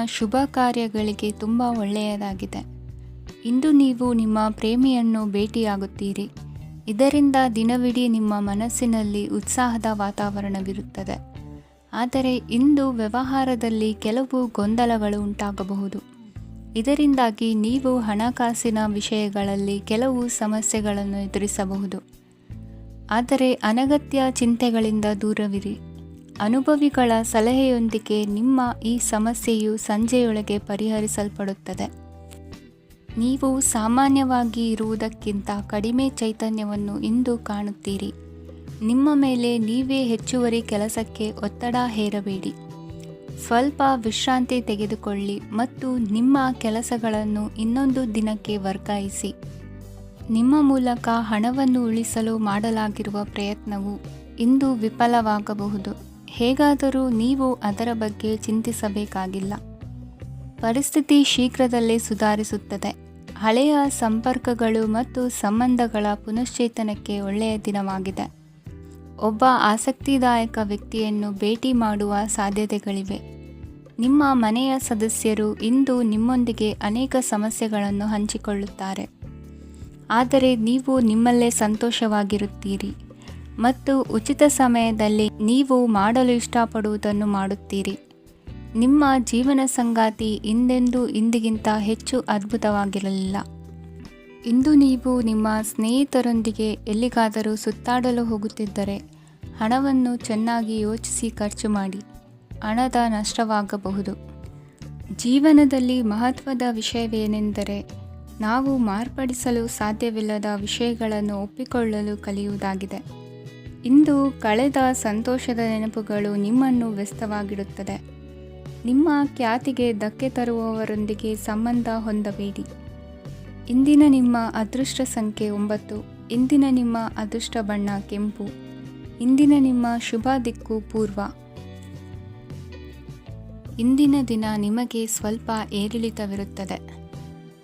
ಶುಭ ಕಾರ್ಯಗಳಿಗೆ ತುಂಬ ಒಳ್ಳೆಯದಾಗಿದೆ. ಇಂದು ನೀವು ನಿಮ್ಮ ಪ್ರೇಮಿಯನ್ನು ಭೇಟಿಯಾಗುತ್ತೀರಿ. ಇದರಿಂದ ದಿನವಿಡೀ ನಿಮ್ಮ ಮನಸ್ಸಿನಲ್ಲಿ ಉತ್ಸಾಹದ ವಾತಾವರಣವಿರುತ್ತದೆ. ಆದರೆ ಇಂದು ವ್ಯವಹಾರದಲ್ಲಿ ಕೆಲವು ಗೊಂದಲಗಳು ಉಂಟಾಗಬಹುದು. ಇದರಿಂದಾಗಿ ನೀವು ಹಣಕಾಸಿನ ವಿಷಯಗಳಲ್ಲಿ ಕೆಲವು ಸಮಸ್ಯೆಗಳನ್ನು ಎದುರಿಸಬಹುದು. ಆದರೆ ಅನಗತ್ಯ ಚಿಂತೆಗಳಿಂದ ದೂರವಿರಿ. ಅನುಭವಿಗಳ ಸಲಹೆಯೊಂದಿಗೆ ನಿಮ್ಮ ಈ ಸಮಸ್ಯೆಯು ಸಂಜೆಯೊಳಗೆ ಪರಿಹರಿಸಲ್ಪಡುತ್ತದೆ. ನೀವು ಸಾಮಾನ್ಯವಾಗಿ ಇರುವುದಕ್ಕಿಂತ ಕಡಿಮೆ ಚೈತನ್ಯವನ್ನು ಇಂದು ಕಾಣುತ್ತೀರಿ. ನಿಮ್ಮ ಮೇಲೆ ನೀವೇ ಹೆಚ್ಚುವರಿ ಕೆಲಸಕ್ಕೆ ಒತ್ತಡ ಹೇರಬೇಡಿ. ಸ್ವಲ್ಪ ವಿಶ್ರಾಂತಿ ತೆಗೆದುಕೊಳ್ಳಿ ಮತ್ತು ನಿಮ್ಮ ಕೆಲಸಗಳನ್ನು ಇನ್ನೊಂದು ದಿನಕ್ಕೆ ವರ್ಗಾಯಿಸಿ. ನಿಮ್ಮ ಮೂಲಕ ಹಣವನ್ನು ಉಳಿಸಲು ಮಾಡಲಾಗಿರುವ ಪ್ರಯತ್ನವು ಇಂದು ವಿಫಲವಾಗಬಹುದು. ಹೇಗಾದರೂ ನೀವು ಅದರ ಬಗ್ಗೆ ಚಿಂತಿಸಬೇಕಾಗಿಲ್ಲ. ಪರಿಸ್ಥಿತಿ ಶೀಘ್ರದಲ್ಲೇ ಸುಧಾರಿಸುತ್ತದೆ. ಹಳೆಯ ಸಂಪರ್ಕಗಳು ಮತ್ತು ಸಂಬಂಧಗಳ ಪುನಶ್ಚೇತನಕ್ಕೆ ಒಳ್ಳೆಯ ದಿನವಾಗಿದೆ. ಒಬ್ಬ ಆಸಕ್ತಿದಾಯಕ ವ್ಯಕ್ತಿಯನ್ನು ಭೇಟಿ ಮಾಡುವ ಸಾಧ್ಯತೆಗಳಿವೆ. ನಿಮ್ಮ ಮನೆಯ ಸದಸ್ಯರು ಇಂದು ನಿಮ್ಮೊಂದಿಗೆ ಅನೇಕ ಸಮಸ್ಯೆಗಳನ್ನು ಹಂಚಿಕೊಳ್ಳುತ್ತಾರೆ. ಆದರೆ ನೀವು ನಿಮ್ಮಲ್ಲೇ ಸಂತೋಷವಾಗಿರುತ್ತೀರಿ ಮತ್ತು ಉಚಿತ ಸಮಯದಲ್ಲಿ ನೀವು ಮಾಡಲು ಇಷ್ಟಪಡುವುದನ್ನು ಮಾಡುತ್ತೀರಿ. ನಿಮ್ಮ ಜೀವನ ಸಂಗಾತಿ ಇಂದೆಂದೂ ಇಂದಿಗಿಂತ ಹೆಚ್ಚು ಅದ್ಭುತವಾಗಿರಲಿಲ್ಲ. ಇಂದು ನೀವು ನಿಮ್ಮ ಸ್ನೇಹಿತರೊಂದಿಗೆ ಎಲ್ಲಿಗಾದರೂ ಸುತ್ತಾಡಲು ಹೋಗುತ್ತಿದ್ದರೆ ಹಣವನ್ನು ಚೆನ್ನಾಗಿ ಯೋಚಿಸಿ ಖರ್ಚು ಮಾಡಿ. ಹಣದ ನಷ್ಟವಾಗಬಹುದು. ಜೀವನದಲ್ಲಿ ಮಹತ್ವದ ವಿಷಯವೇನೆಂದರೆ ನಾವು ಮಾರ್ಪಡಿಸಲು ಸಾಧ್ಯವಿಲ್ಲದ ವಿಷಯಗಳನ್ನು ಒಪ್ಪಿಕೊಳ್ಳಲು ಕಲಿಯುವುದಾಗಿದೆ. ಇಂದು ಕಳೆದ ಸಂತೋಷದ ನೆನಪುಗಳು ನಿಮ್ಮನ್ನು ವ್ಯಸ್ತವಾಗಿಡುತ್ತದೆ. ನಿಮ್ಮ ಖ್ಯಾತಿಗೆ ಧಕ್ಕೆ ತರುವವರೊಂದಿಗೆ ಸಂಬಂಧ ಹೊಂದಬೇಡಿ. ಇಂದಿನ ನಿಮ್ಮ ಅದೃಷ್ಟ ಸಂಖ್ಯೆ 9. ಇಂದಿನ ನಿಮ್ಮ ಅದೃಷ್ಟ ಬಣ್ಣ ಕೆಂಪು. ಇಂದಿನ ನಿಮ್ಮ ಶುಭ ದಿಕ್ಕು ಪೂರ್ವ. ಇಂದಿನ ದಿನ ನಿಮಗೆ ಸ್ವಲ್ಪ ಏರಿಳಿತವಿರುತ್ತದೆ.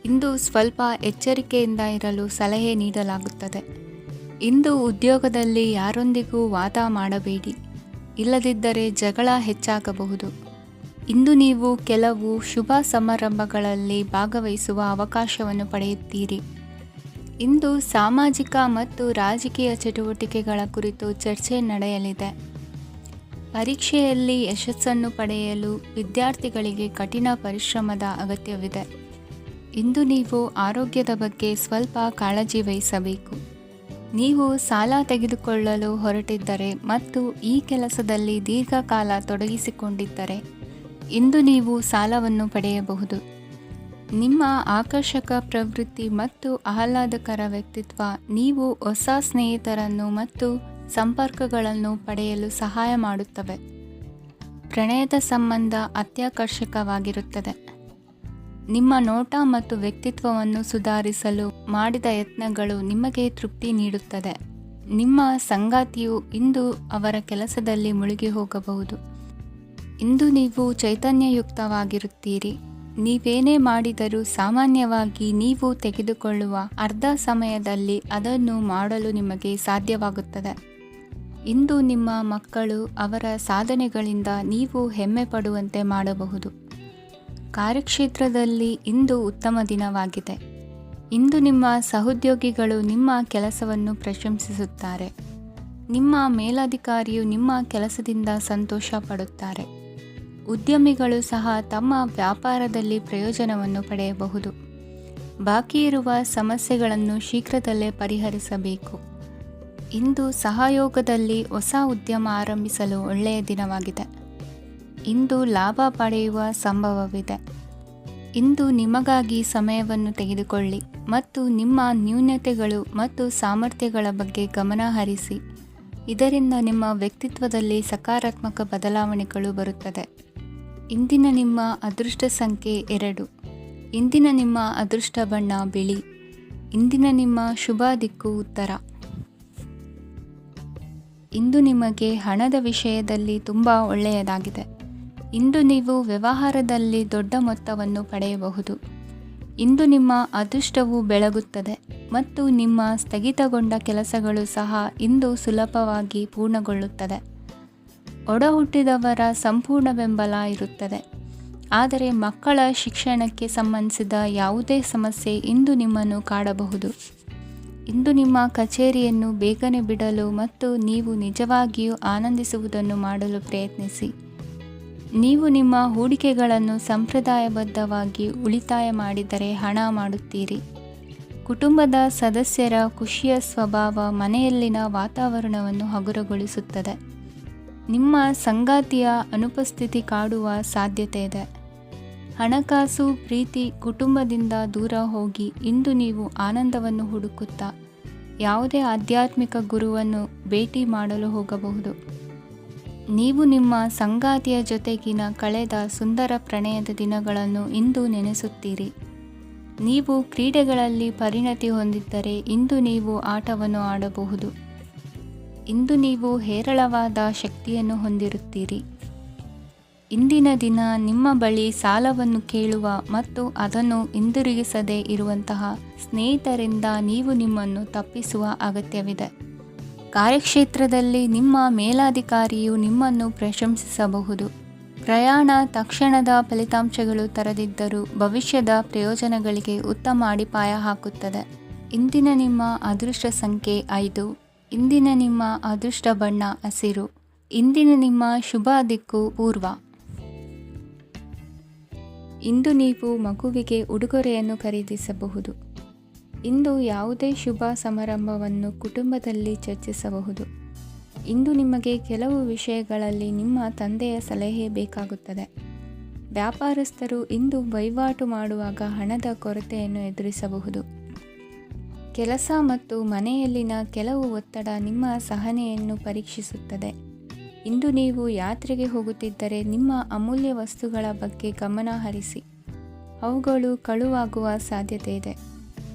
ಇಂದು ಸ್ವಲ್ಪ ಎಚ್ಚರಿಕೆಯಿಂದ ಇರಲು ಸಲಹೆ ನೀಡಲಾಗುತ್ತದೆ. ಇಂದು ಉದ್ಯೋಗದಲ್ಲಿ ಯಾರೊಂದಿಗೂ ವಾದ ಮಾಡಬೇಡಿ, ಇಲ್ಲದಿದ್ದರೆ ಜಗಳ ಹೆಚ್ಚಾಗಬಹುದು. ಇಂದು ನೀವು ಕೆಲವು ಶುಭ ಸಮಾರಂಭಗಳಲ್ಲಿ ಭಾಗವಹಿಸುವ ಅವಕಾಶವನ್ನು ಪಡೆಯುತ್ತೀರಿ. ಇಂದು ಸಾಮಾಜಿಕ ಮತ್ತು ರಾಜಕೀಯ ಚಟುವಟಿಕೆಗಳ ಕುರಿತು ಚರ್ಚೆ ನಡೆಯಲಿದೆ. ಪರೀಕ್ಷೆಯಲ್ಲಿ ಯಶಸ್ಸನ್ನು ಪಡೆಯಲು ವಿದ್ಯಾರ್ಥಿಗಳಿಗೆ ಕಠಿಣ ಪರಿಶ್ರಮದ ಅಗತ್ಯವಿದೆ. ಇಂದು ನೀವು ಆರೋಗ್ಯದ ಬಗ್ಗೆ ಸ್ವಲ್ಪ ಕಾಳಜಿ ವಹಿಸಬೇಕು. ನೀವು ಸಾಲ ತೆಗೆದುಕೊಳ್ಳಲು ಹೊರಟಿದ್ದರೆ ಮತ್ತು ಈ ಕೆಲಸದಲ್ಲಿ ದೀರ್ಘಕಾಲ ತೊಡಗಿಸಿಕೊಂಡಿದ್ದರೆ ಇಂದು ನೀವು ಸಾಲವನ್ನು ಪಡೆಯಬಹುದು. ನಿಮ್ಮ ಆಕರ್ಷಕ ಪ್ರವೃತ್ತಿ ಮತ್ತು ಆಹ್ಲಾದಕರ ವ್ಯಕ್ತಿತ್ವ ನೀವು ಹೊಸ ಸ್ನೇಹಿತರನ್ನು ಮತ್ತು ಸಂಪರ್ಕಗಳನ್ನು ಪಡೆಯಲು ಸಹಾಯ ಮಾಡುತ್ತವೆ. ಪ್ರಣಯದ ಸಂಬಂಧ ಅತ್ಯಾಕರ್ಷಕವಾಗಿರುತ್ತದೆ. ನಿಮ್ಮ ನೋಟ ಮತ್ತು ವ್ಯಕ್ತಿತ್ವವನ್ನು ಸುಧಾರಿಸಲು ಮಾಡಿದ ಯತ್ನಗಳು ನಿಮಗೆ ತೃಪ್ತಿ ನೀಡುತ್ತದೆ. ನಿಮ್ಮ ಸಂಗಾತಿಯು ಇಂದು ಅವರ ಕೆಲಸದಲ್ಲಿ ಮುಳುಗಿ ಹೋಗಬಹುದು. ಇಂದು ನೀವು ಚೈತನ್ಯಯುಕ್ತವಾಗಿರುತ್ತೀರಿ. ನೀವೇನೇ ಮಾಡಿದರೂ ಸಾಮಾನ್ಯವಾಗಿ ನೀವು ತೆಗೆದುಕೊಳ್ಳುವ ಅರ್ಧ ಸಮಯದಲ್ಲಿ ಅದನ್ನು ಮಾಡಲು ನಿಮಗೆ ಸಾಧ್ಯವಾಗುತ್ತದೆ. ಇಂದು ನಿಮ್ಮ ಮಕ್ಕಳು ಅವರ ಸಾಧನೆಗಳಿಂದ ನೀವು ಹೆಮ್ಮೆ ಪಡುವಂತೆ ಮಾಡಬಹುದು. ಕಾರ್ಯಕ್ಷೇತ್ರದಲ್ಲಿ ಇಂದು ಉತ್ತಮ ದಿನವಾಗಿದೆ. ಇಂದು ನಿಮ್ಮ ಸಹೋದ್ಯೋಗಿಗಳು ನಿಮ್ಮ ಕೆಲಸವನ್ನು ಪ್ರಶಂಸಿಸುತ್ತಾರೆ. ನಿಮ್ಮ ಮೇಲಧಿಕಾರಿಯು ನಿಮ್ಮ ಕೆಲಸದಿಂದ ಸಂತೋಷ ಪಡುತ್ತಾರೆ. ಉದ್ಯಮಿಗಳು ಸಹ ತಮ್ಮ ವ್ಯಾಪಾರದಲ್ಲಿ ಪ್ರಯೋಜನವನ್ನು ಪಡೆಯಬಹುದು. ಬಾಕಿ ಇರುವ ಸಮಸ್ಯೆಗಳನ್ನು ಶೀಘ್ರದಲ್ಲೇ ಪರಿಹರಿಸಬೇಕು. ಇಂದು ಸಹಯೋಗದಲ್ಲಿ ಹೊಸ ಉದ್ಯಮ ಆರಂಭಿಸಲು ಒಳ್ಳೆಯ ದಿನವಾಗಿದೆ. ಇಂದು ಲಾಭ ಪಡೆಯುವ ಸಂಭವವಿದೆ. ಇಂದು ನಿಮಗಾಗಿ ಸಮಯವನ್ನು ತೆಗೆದುಕೊಳ್ಳಿ ಮತ್ತು ನಿಮ್ಮ ನ್ಯೂನತೆಗಳು ಮತ್ತು ಸಾಮರ್ಥ್ಯಗಳ ಬಗ್ಗೆ ಗಮನ ಹರಿಸಿ. ಇದರಿಂದ ನಿಮ್ಮ ವ್ಯಕ್ತಿತ್ವದಲ್ಲಿ ಸಕಾರಾತ್ಮಕ ಬದಲಾವಣೆಗಳು ಬರುತ್ತದೆ. ಇಂದಿನ ನಿಮ್ಮ ಅದೃಷ್ಟ ಸಂಖ್ಯೆ 2. ಇಂದಿನ ನಿಮ್ಮ ಅದೃಷ್ಟ ಬಣ್ಣ ಬಿಳಿ. ಇಂದಿನ ನಿಮ್ಮ ಶುಭ ದಿಕ್ಕು ಉತ್ತರ. ಇಂದು ನಿಮಗೆ ಹಣದ ವಿಷಯದಲ್ಲಿ ತುಂಬ ಒಳ್ಳೆಯದಾಗಿದೆ. ಇಂದು ನೀವು ವ್ಯವಹಾರದಲ್ಲಿ ದೊಡ್ಡ ಮೊತ್ತವನ್ನು ಪಡೆಯಬಹುದು. ಇಂದು ನಿಮ್ಮ ಅದೃಷ್ಟವು ಬೆಳಗುತ್ತದೆ ಮತ್ತು ನಿಮ್ಮ ಸ್ಥಗಿತಗೊಂಡ ಕೆಲಸಗಳು ಸಹ ಇಂದು ಸುಲಭವಾಗಿ ಪೂರ್ಣಗೊಳ್ಳುತ್ತದೆ. ಒಡಹುಟ್ಟಿದವರ ಸಂಪೂರ್ಣ ಬೆಂಬಲ ಇರುತ್ತದೆ. ಆದರೆ ಮಕ್ಕಳ ಶಿಕ್ಷಣಕ್ಕೆ ಸಂಬಂಧಿಸಿದ ಯಾವುದೇ ಸಮಸ್ಯೆ ಇಂದು ನಿಮ್ಮನ್ನು ಕಾಡಬಹುದು. ಇಂದು ನಿಮ್ಮ ಕಚೇರಿಯನ್ನು ಬೇಗನೆ ಬಿಡಲು ಮತ್ತು ನೀವು ನಿಜವಾಗಿಯೂ ಆನಂದಿಸುವುದನ್ನು ಮಾಡಲು ಪ್ರಯತ್ನಿಸಿ. ನೀವು ನಿಮ್ಮ ಹೂಡಿಕೆಗಳನ್ನು ಸಂಪ್ರದಾಯಬದ್ಧವಾಗಿ ಉಳಿತಾಯ ಮಾಡಿದರೆ ಹಣ ಮಾಡುತ್ತೀರಿ. ಕುಟುಂಬದ ಸದಸ್ಯರ ಖುಷಿಯ ಸ್ವಭಾವ ಮನೆಯಲ್ಲಿನ ವಾತಾವರಣವನ್ನು ಹಗುರಗೊಳಿಸುತ್ತದೆ. ನಿಮ್ಮ ಸಂಗಾತಿಯ ಅನುಪಸ್ಥಿತಿ ಕಾಡುವ ಸಾಧ್ಯತೆ ಇದೆ. ಹಣಕಾಸು, ಪ್ರೀತಿ, ಕುಟುಂಬದಿಂದ ದೂರ ಹೋಗಿ ಇಂದು ನೀವು ಆನಂದವನ್ನು ಹುಡುಕುತ್ತಾ ಯಾವುದೇ ಆಧ್ಯಾತ್ಮಿಕ ಗುರುವನ್ನು ಭೇಟಿ ಮಾಡಲು ಹೋಗಬಹುದು. ನೀವು ನಿಮ್ಮ ಸಂಗಾತಿಯ ಜೊತೆಗಿನ ಕಳೆದ ಸುಂದರ ಪ್ರಣಯದ ದಿನಗಳನ್ನು ಇಂದು ನೆನೆಸುತ್ತೀರಿ. ನೀವು ಕ್ರೀಡೆಗಳಲ್ಲಿ ಪರಿಣತಿ ಹೊಂದಿದ್ದರೆ ಇಂದು ನೀವು ಆಟವನ್ನು ಆಡಬಹುದು. ಇಂದು ನೀವು ಹೇರಳವಾದ ಶಕ್ತಿಯನ್ನು ಹೊಂದಿರುತ್ತೀರಿ. ಇಂದಿನ ದಿನ ನಿಮ್ಮ ಬಳಿ ಸಾಲವನ್ನು ಕೇಳುವ ಮತ್ತು ಅದನ್ನು ಹಿಂದಿರುಗಿಸದೇ ಇರುವಂತಹ ಸ್ನೇಹಿತರಿಂದ ನೀವು ನಿಮ್ಮನ್ನು ತಪ್ಪಿಸುವ ಅಗತ್ಯವಿದೆ. ಕಾರ್ಯಕ್ಷೇತ್ರದಲ್ಲಿ ನಿಮ್ಮ ಮೇಲಾಧಿಕಾರಿಯು ನಿಮ್ಮನ್ನು ಪ್ರಶಂಸಿಸಬಹುದು. ಪ್ರಯಾಣ ತಕ್ಷಣದ ಫಲಿತಾಂಶಗಳು ತರದಿದ್ದರೂ ಭವಿಷ್ಯದ ಪ್ರಯೋಜನಗಳಿಗೆ ಉತ್ತಮ ಅಡಿಪಾಯ ಹಾಕುತ್ತದೆ. ಇಂದಿನ ನಿಮ್ಮ ಅದೃಷ್ಟ ಸಂಖ್ಯೆ 5. ಇಂದಿನ ನಿಮ್ಮ ಅದೃಷ್ಟ ಬಣ್ಣ ಹಸಿರು. ಇಂದಿನ ನಿಮ್ಮ ಶುಭ ದಿಕ್ಕು ಪೂರ್ವ. ಇಂದು ನೀವು ಮಗುವಿಗೆ ಉಡುಗೊರೆಯನ್ನು ಖರೀದಿಸಬಹುದು. ಇಂದು ಯಾವುದೇ ಶುಭ ಸಮಾರಂಭವನ್ನು ಕುಟುಂಬದಲ್ಲಿ ಚರ್ಚಿಸಬಹುದು. ಇಂದು ನಿಮಗೆ ಕೆಲವು ವಿಷಯಗಳಲ್ಲಿ ನಿಮ್ಮ ತಂದೆಯ ಸಲಹೆ ಬೇಕಾಗುತ್ತದೆ. ವ್ಯಾಪಾರಸ್ಥರು ಇಂದು ವಹಿವಾಟು ಮಾಡುವಾಗ ಹಣದ ಕೊರತೆಯನ್ನು ಎದುರಿಸಬಹುದು. ಕೆಲಸ ಮತ್ತು ಮನೆಯಲ್ಲಿನ ಕೆಲವು ಒತ್ತಡ ನಿಮ್ಮ ಸಹನೆಯನ್ನು ಪರೀಕ್ಷಿಸುತ್ತದೆ. ಇಂದು ನೀವು ಯಾತ್ರೆಗೆ ಹೋಗುತ್ತಿದ್ದರೆ ನಿಮ್ಮ ಅಮೂಲ್ಯ ವಸ್ತುಗಳ ಬಗ್ಗೆ ಗಮನ ಹರಿಸಿ. ಅವುಗಳು ಕಳುವಾಗುವ ಸಾಧ್ಯತೆ ಇದೆ.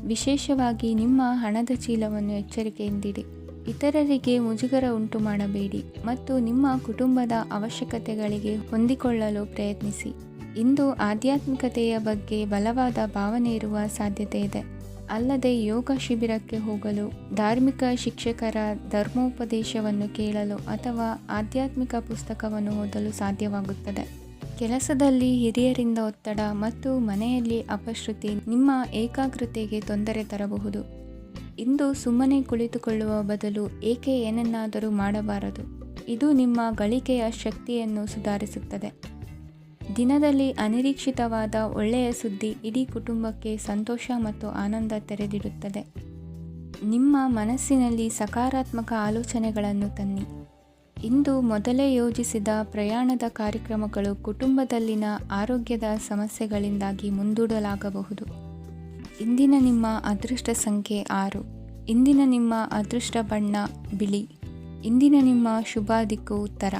ವಿಶೇಷವಾಗಿ ನಿಮ್ಮ ಹಣದ ಚೀಲವನ್ನು ಎಚ್ಚರಿಕೆಯಿಂದಿಡಿ. ಇತರರಿಗೆ ಮುಜುಗರ ಉಂಟು ಮಾಡಬೇಡಿ ಮತ್ತು ನಿಮ್ಮ ಕುಟುಂಬದ ಅವಶ್ಯಕತೆಗಳಿಗೆ ಹೊಂದಿಕೊಳ್ಳಲು ಪ್ರಯತ್ನಿಸಿ. ಇಂದು ಆಧ್ಯಾತ್ಮಿಕತೆಯ ಬಗ್ಗೆ ಬಲವಾದ ಭಾವನೆ ಇರುವ ಸಾಧ್ಯತೆ ಇದೆ. ಅಲ್ಲದೆ ಯೋಗ ಶಿಬಿರಕ್ಕೆ ಹೋಗಲು, ಧಾರ್ಮಿಕ ಶಿಕ್ಷಕರ ಧರ್ಮೋಪದೇಶವನ್ನು ಕೇಳಲು ಅಥವಾ ಆಧ್ಯಾತ್ಮಿಕ ಪುಸ್ತಕವನ್ನು ಓದಲು ಸಾಧ್ಯವಾಗುತ್ತದೆ. ಕೆಲಸದಲ್ಲಿ ಹಿರಿಯರಿಂದ ಒತ್ತಡ ಮತ್ತು ಮನೆಯಲ್ಲಿ ಅಪಶ್ರುತಿ ನಿಮ್ಮ ಏಕಾಗ್ರತೆಗೆ ತೊಂದರೆ ತರಬಹುದು. ಇಂದು ಸುಮ್ಮನೆ ಕುಳಿತುಕೊಳ್ಳುವ ಬದಲು ಏಕೆ ಏನನ್ನಾದರೂ ಮಾಡಬಾರದು. ಇದು ನಿಮ್ಮ ಗಳಿಕೆಯ ಶಕ್ತಿಯನ್ನು ಸುಧಾರಿಸುತ್ತದೆ. ದಿನದಲ್ಲಿ ಅನಿರೀಕ್ಷಿತವಾದ ಒಳ್ಳೆಯ ಸುದ್ದಿ ಇಡೀ ಕುಟುಂಬಕ್ಕೆ ಸಂತೋಷ ಮತ್ತು ಆನಂದ ತೆರೆದಿಡುತ್ತದೆ. ನಿಮ್ಮ ಮನಸ್ಸಿನಲ್ಲಿ ಸಕಾರಾತ್ಮಕ ಆಲೋಚನೆಗಳನ್ನು ತನ್ನಿ. ಇಂದು ಮೊದಲೇ ಯೋಜಿಸಿದ ಪ್ರಯಾಣದ ಕಾರ್ಯಕ್ರಮಗಳು ಕುಟುಂಬದಲ್ಲಿನ ಆರೋಗ್ಯದ ಸಮಸ್ಯೆಗಳಿಂದಾಗಿ ಮುಂದೂಡಲಾಗಬಹುದು. ಇಂದಿನ ನಿಮ್ಮ ಅದೃಷ್ಟ ಸಂಖ್ಯೆ 6. ಇಂದಿನ ನಿಮ್ಮ ಅದೃಷ್ಟ ಬಣ್ಣ ಬಿಳಿ. ಇಂದಿನ ನಿಮ್ಮ ಶುಭ ದಿಕ್ಕು ಉತ್ತರ.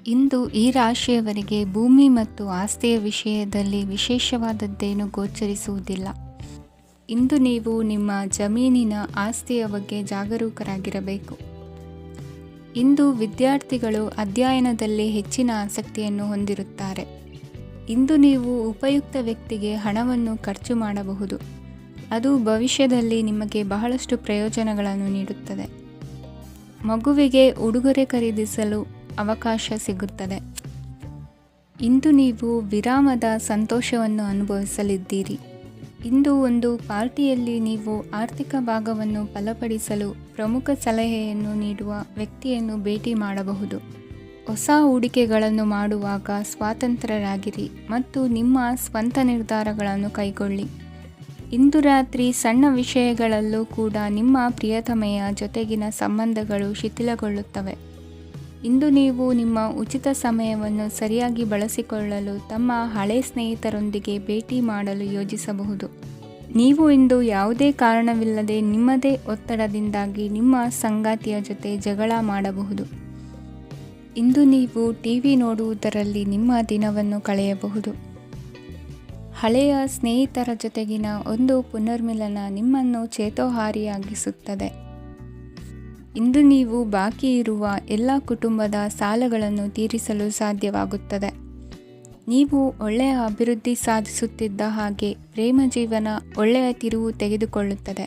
ಇಂದು ಈ ರಾಶಿಯವರಿಗೆ ಭೂಮಿ ಮತ್ತು ಆಸ್ತಿಯ ವಿಷಯದಲ್ಲಿ ವಿಶೇಷವಾದದ್ದೇನು ಗೋಚರಿಸುವುದಿಲ್ಲ. ಇಂದು ನೀವು ನಿಮ್ಮ ಜಮೀನಿನ ಆಸ್ತಿಯ ಬಗ್ಗೆ ಜಾಗರೂಕರಾಗಿರಬೇಕು. ಇಂದು ವಿದ್ಯಾರ್ಥಿಗಳು ಅಧ್ಯಯನದಲ್ಲಿ ಹೆಚ್ಚಿನ ಆಸಕ್ತಿಯನ್ನು ಹೊಂದಿರುತ್ತಾರೆ. ಇಂದು ನೀವು ಉಪಯುಕ್ತ ವ್ಯಕ್ತಿಗೆ ಹಣವನ್ನು ಖರ್ಚು ಮಾಡಬಹುದು. ಅದು ಭವಿಷ್ಯದಲ್ಲಿ ನಿಮಗೆ ಬಹಳಷ್ಟು ಪ್ರಯೋಜನಗಳನ್ನು ನೀಡುತ್ತದೆ. ಮಗುವಿಗೆ ಉಡುಗೊರೆ ಖರೀದಿಸಲು ಅವಕಾಶ ಸಿಗುತ್ತದೆ. ಇಂದು ನೀವು ವಿರಾಮದ ಸಂತೋಷವನ್ನು ಅನುಭವಿಸಲಿದ್ದೀರಿ. ಇಂದು ಒಂದು ಪಾರ್ಟಿಯಲ್ಲಿ ನೀವು ಆರ್ಥಿಕ ಭಾಗವನ್ನು ಬಲಪಡಿಸಲು ಪ್ರಮುಖ ಸಲಹೆಯನ್ನು ನೀಡುವ ವ್ಯಕ್ತಿಯನ್ನು ಭೇಟಿ ಮಾಡಬಹುದು. ಹೊಸ ಹೂಡಿಕೆಗಳನ್ನು ಮಾಡುವಾಗ ಸ್ವಾತಂತ್ರ್ಯರಾಗಿರಿ ಮತ್ತು ನಿಮ್ಮ ಸ್ವಂತ ನಿರ್ಧಾರಗಳನ್ನು ಕೈಗೊಳ್ಳಿ. ಇಂದು ರಾತ್ರಿ ಸಣ್ಣ ವಿಷಯಗಳಲ್ಲೂ ಕೂಡ ನಿಮ್ಮ ಪ್ರಿಯತಮೆಯ ಜೊತೆಗಿನ ಸಂಬಂಧಗಳು ಶಿಥಿಲಗೊಳ್ಳುತ್ತವೆ. ಇಂದು ನೀವು ನಿಮ್ಮ ಉಚಿತ ಸಮಯವನ್ನು ಸರಿಯಾಗಿ ಬಳಸಿಕೊಳ್ಳಲು ತಮ್ಮ ಹಳೆ ಸ್ನೇಹಿತರೊಂದಿಗೆ ಭೇಟಿ ಮಾಡಲು ಯೋಜಿಸಬಹುದು. ನೀವು ಇಂದು ಯಾವುದೇ ಕಾರಣವಿಲ್ಲದೆ ನಿಮ್ಮದೇ ಒತ್ತಡದಿಂದಾಗಿ ನಿಮ್ಮ ಸಂಗಾತಿಯ ಜೊತೆ ಜಗಳ ಮಾಡಬಹುದು. ಇಂದು ನೀವು ಟಿವಿ ನೋಡುವುದರಲ್ಲಿ ನಿಮ್ಮ ದಿನವನ್ನು ಕಳೆಯಬಹುದು. ಹಳೆಯ ಸ್ನೇಹಿತರ ಜೊತೆಗಿನ ಒಂದು ಪುನರ್ಮಿಲನ ನಿಮ್ಮನ್ನು ಚೇತೋಹಾರಿಯಾಗಿಸುತ್ತದೆ. ಇಂದು ನೀವು ಬಾಕಿ ಇರುವ ಎಲ್ಲ ಕುಟುಂಬದ ಸಾಲಗಳನ್ನು ತೀರಿಸಲು ಸಾಧ್ಯವಾಗುತ್ತದೆ. ನೀವು ಒಳ್ಳೆಯ ಅಭಿವೃದ್ಧಿ ಸಾಧಿಸುತ್ತಿದ್ದ ಹಾಗೆ ಪ್ರೇಮ ಜೀವನ ಒಳ್ಳೆಯ ತಿರುವು ತೆಗೆದುಕೊಳ್ಳುತ್ತದೆ.